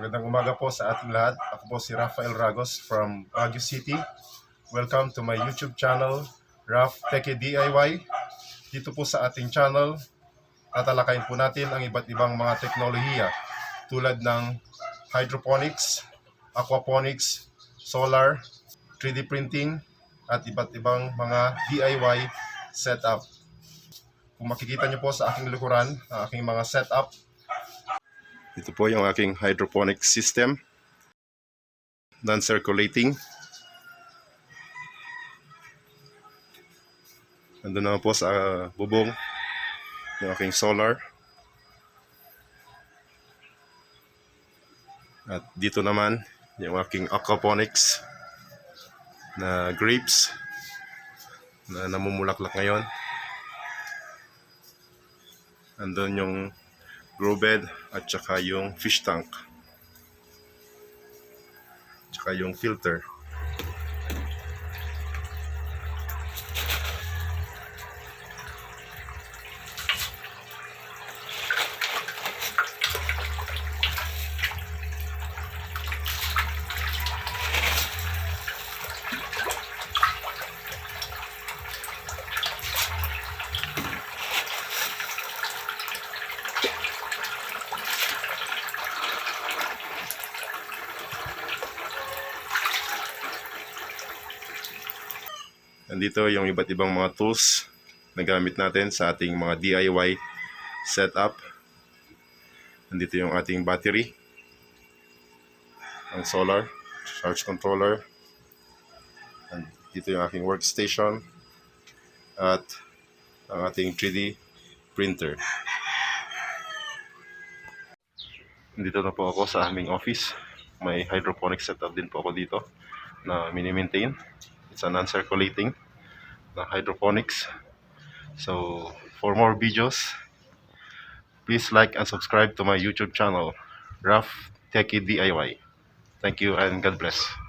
Magandang umaga po sa ating lahat. Ako po si Rafael Ragos from Baguio City. Welcome to my YouTube channel, RafTechyDiy. Dito po sa ating channel, tatalakayin po natin ang iba't ibang mga teknolohiya tulad ng hydroponics, aquaponics, solar, 3D printing, at iba't ibang mga DIY setup. Kung makikita nyo po sa aking likuran, ang aking mga setup, ito po yung aking hydroponics system, non-circulating. Nandun naman po sa bubong yung aking solar. At dito naman yung aking aquaponics na grapes na namumulaklak ngayon. Nandun yung grow bed at saka yung fish tank, saka yung filter. Nandito yung iba't ibang mga tools na gamit natin sa ating mga DIY setup. Nandito yung ating battery, ang solar, charge controller. Nandito yung aking workstation at ang ating 3D printer. Nandito na po ako sa aming office. May hydroponic setup din po ako dito na mini-maintain. It's a non-circulating na hydroponics. So, for more videos, please like and subscribe to my YouTube channel, RafTechyDiy. Thank you and God bless.